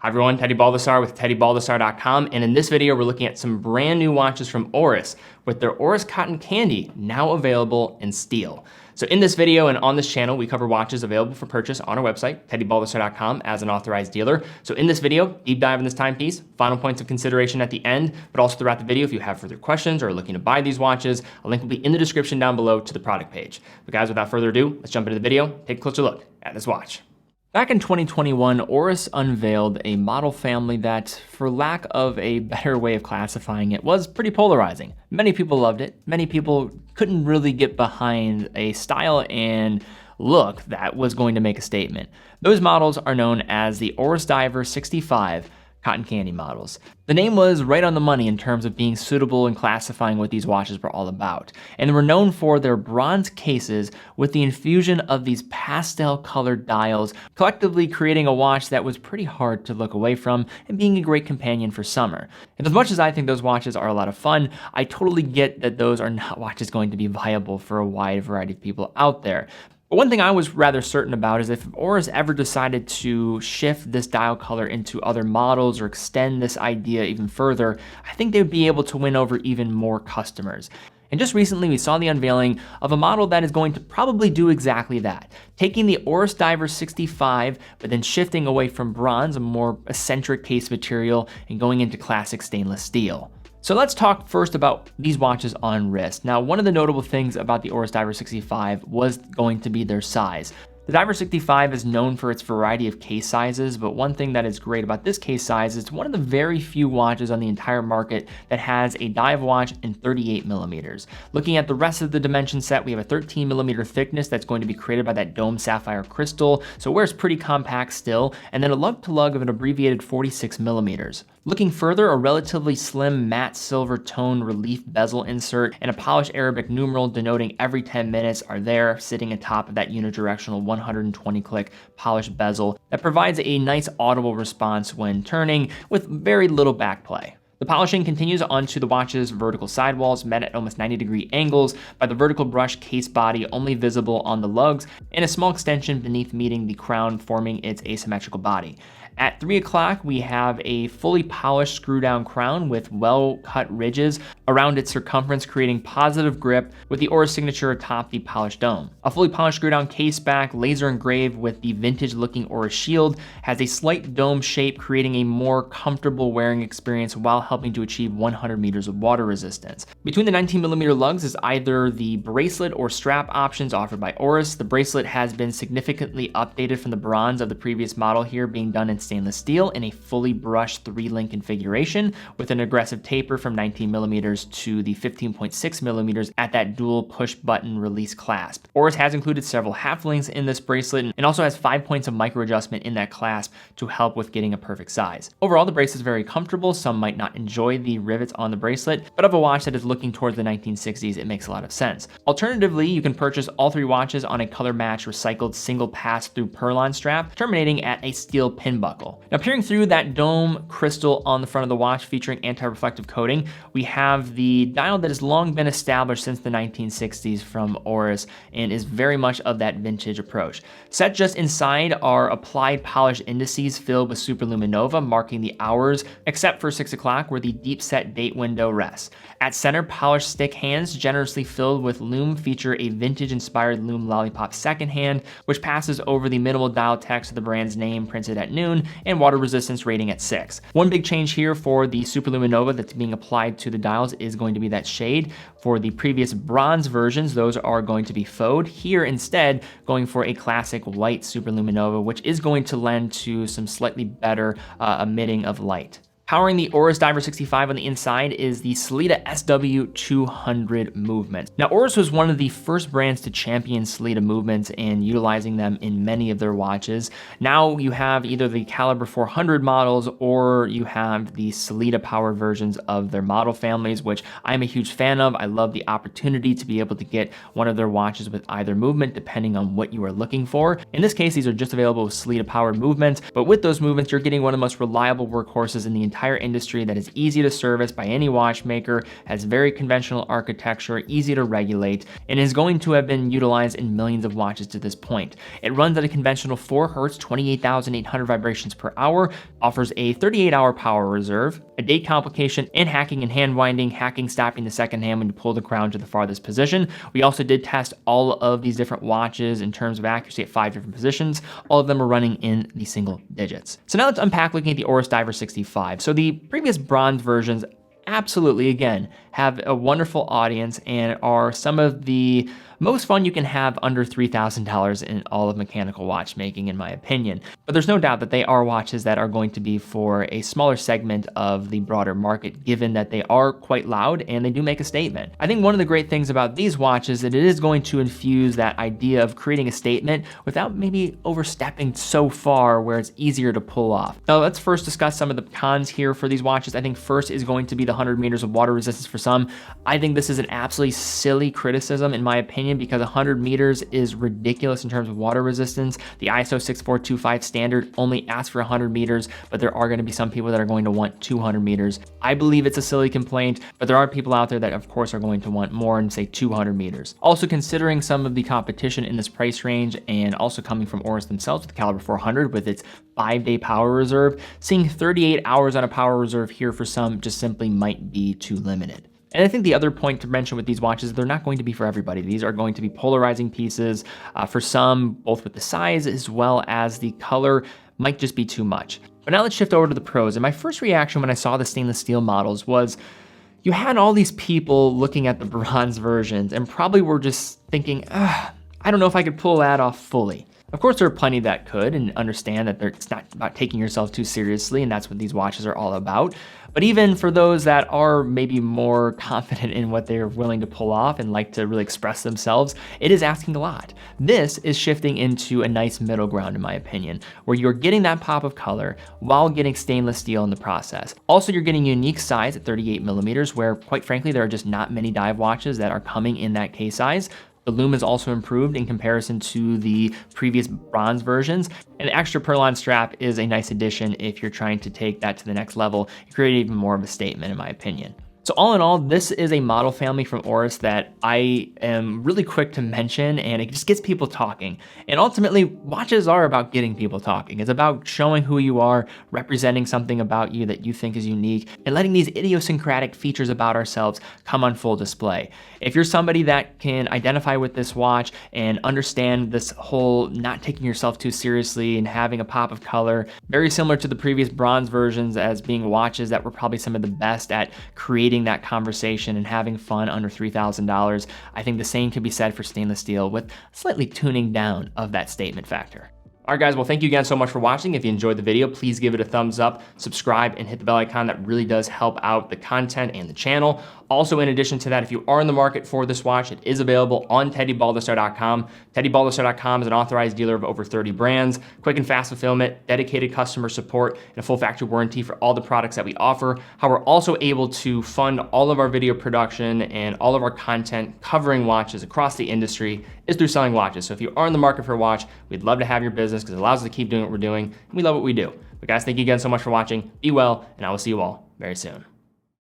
Hi everyone, Teddy Baldassarre with TeddyBaldassarre.com, and in this video we're looking at some brand new watches from Oris with their Oris Cotton Candy now available in steel. So in this video and on this channel we cover watches available for purchase on our website, TeddyBaldassarre.com, as an authorized dealer. So in this video, deep dive in this timepiece, final points of consideration at the end, but also throughout the video if you have further questions or are looking to buy these watches, a link will be in the description down below to the product page. But guys, without further ado, let's jump into the video, take a closer look at this watch. Back in 2021, Oris unveiled a model family that, for lack of a better way of classifying it, was pretty polarizing. Many people loved it. Many people couldn't really get behind a style and look that was going to make a statement. Those models are known as the Oris Diver 65 Cotton Candy models. The name was right on the money in terms of being suitable and classifying what these watches were all about. And they were known for their bronze cases with the infusion of these pastel colored dials, collectively creating a watch that was pretty hard to look away from and being a great companion for summer. And as much as I think those watches are a lot of fun, I totally get that those are not watches going to be viable for a wide variety of people out there. But one thing I was rather certain about is if Oris ever decided to shift this dial color into other models or extend this idea even further, I think they would be able to win over even more customers. And just recently we saw the unveiling of a model that is going to probably do exactly that, taking the Oris Diver 65, but then shifting away from bronze, a more eccentric case material, and going into classic stainless steel. So let's talk first about these watches on wrist. Now, one of the notable things about the Oris Diver 65 was going to be their size. The Diver 65 is known for its variety of case sizes, but one thing that is great about this case size is it's one of the very few watches on the entire market that has a dive watch in 38 millimeters. Looking at the rest of the dimension set, we have a 13 millimeter thickness that's going to be created by that dome sapphire crystal, so it wears pretty compact still, and then a lug-to-lug of an abbreviated 46 millimeters. Looking further, a relatively slim matte silver tone relief bezel insert and a polished Arabic numeral denoting every 10 minutes are there, sitting atop of that unidirectional 120 click polished bezel that provides a nice audible response when turning with very little backplay. The polishing continues onto the watch's vertical sidewalls, met at almost 90-degree angles by the vertical brush case body only visible on the lugs, and a small extension beneath meeting the crown forming its asymmetrical body. At 3 o'clock, we have a fully polished screw-down crown with well-cut ridges around its circumference, creating positive grip with the Oris signature atop the polished dome. A fully polished screw-down case back, laser engraved with the vintage-looking Oris shield, has a slight dome shape, creating a more comfortable wearing experience while helping to achieve 100 meters of water resistance. Between the 19mm lugs is either the bracelet or strap options offered by Oris. The bracelet has been significantly updated from the bronze of the previous model here, being done in stainless steel in a fully brushed 3-link configuration with an aggressive taper from 19mm to the 15.6mm at that dual push button release clasp. Oris has included several half links in this bracelet and also has 5 points of micro adjustment in that clasp to help with getting a perfect size. Overall, the bracelet is very comfortable. Some might not enjoy the rivets on the bracelet, but of a watch that is looking towards the 1960s, it makes a lot of sense. Alternatively, you can purchase all 3 watches on a color match recycled single pass-through Perlon strap, terminating at a steel pin buckle. Now, peering through that dome crystal on the front of the watch featuring anti-reflective coating, we have the dial that has long been established since the 1960s from Oris and is very much of that vintage approach. Set just inside are applied polished indices filled with superluminova marking the hours, except for 6 o'clock where the deep set date window rests. At center, polished stick hands generously filled with lume feature a vintage inspired lume lollipop second hand, which passes over the minimal dial text of the brand's name printed at noon and water resistance rating at 6. One big change here for the superluminova that's being applied to the dials is going to be that shade. For the previous bronze versions, those are going to be faux. Here instead, going for a classic white superluminova, which is going to lend to some slightly better emitting of light. Powering the Oris Diver 65 on the inside is the Sellita SW200 movement. Now, Oris was one of the first brands to champion Sellita movements and utilizing them in many of their watches. Now you have either the Caliber 400 models or you have the Sellita powered versions of their model families, which I'm a huge fan of. I love the opportunity to be able to get one of their watches with either movement depending on what you are looking for. In this case, these are just available with Sellita powered movements, but with those movements, you're getting one of the most reliable workhorses in the entire entire industry that is easy to service by any watchmaker, has very conventional architecture, easy to regulate, and is going to have been utilized in millions of watches to this point. It runs at a conventional 4 Hz, 28,800 vibrations per hour, offers a 38-hour power reserve, a date complication, and hacking and hand winding, hacking stopping the second hand when you pull the crown to the farthest position. We also did test all of these different watches in terms of accuracy at 5 different positions. All of them are running in the single digits. So now let's unpack looking at the Oris Diver 65. So the previous bronze versions absolutely, again, have a wonderful audience and are some of the most fun you can have under $3,000 in all of mechanical watchmaking, in my opinion. But there's no doubt that they are watches that are going to be for a smaller segment of the broader market, given that they are quite loud and they do make a statement. I think one of the great things about these watches is that it is going to infuse that idea of creating a statement without maybe overstepping so far where it's easier to pull off. Now let's first discuss some of the cons here for these watches. I think first is going to be the 100 meters of water resistance for some. I think this is an absolutely silly criticism, in my opinion, because 100 meters is ridiculous in terms of water resistance. The ISO 6425 standard only asks for 100 meters, but there are going to be some people that are going to want 200 meters. I believe it's a silly complaint, but there are people out there that of course are going to want more and say 200 meters. Also, considering some of the competition in this price range and also coming from Oris themselves with the Caliber 400 with its 5-day power reserve, seeing 38 hours on a power reserve here for some just simply might be too limited. And I think the other point to mention with these watches, they're not going to be for everybody. These are going to be polarizing pieces for some, both with the size as well as the color might just be too much. But now let's shift over to the pros. And my first reaction when I saw the stainless steel models was you had all these people looking at the bronze versions and probably were just thinking, I don't know if I could pull that off fully. Of course, there are plenty that could and understand that it's not about taking yourself too seriously, and that's what these watches are all about. But even for those that are maybe more confident in what they're willing to pull off and like to really express themselves, it is asking a lot. This is shifting into a nice middle ground, in my opinion, where you're getting that pop of color while getting stainless steel in the process. Also, you're getting unique size at 38 millimeters, where quite frankly, there are just not many dive watches that are coming in that case size. The lume is also improved in comparison to the previous bronze versions. And the extra Perlon strap is a nice addition if you're trying to take that to the next level and create even more of a statement, in my opinion. So all in all, this is a model family from Oris that I am really quick to mention, and it just gets people talking. And ultimately, watches are about getting people talking. It's about showing who you are, representing something about you that you think is unique, and letting these idiosyncratic features about ourselves come on full display. If you're somebody that can identify with this watch and understand this whole not taking yourself too seriously and having a pop of color, very similar to the previous bronze versions as being watches that were probably some of the best at creating that conversation and having fun under $3,000, I think the same could be said for stainless steel with slightly tuning down of that statement factor. All right, guys, well, thank you again so much for watching. If you enjoyed the video, please give it a thumbs up, subscribe, and hit the bell icon. That really does help out the content and the channel. Also, in addition to that, if you are in the market for this watch, it is available on TeddyBaldassarre.com. TeddyBaldassarre.com is an authorized dealer of over 30 brands, quick and fast fulfillment, dedicated customer support, and a full factory warranty for all the products that we offer. How we're also able to fund all of our video production and all of our content covering watches across the industry is through selling watches. So if you are in the market for a watch, we'd love to have your business because it allows us to keep doing what we're doing, and we love what we do. But guys, thank you again so much for watching. Be well, and I will see you all very soon.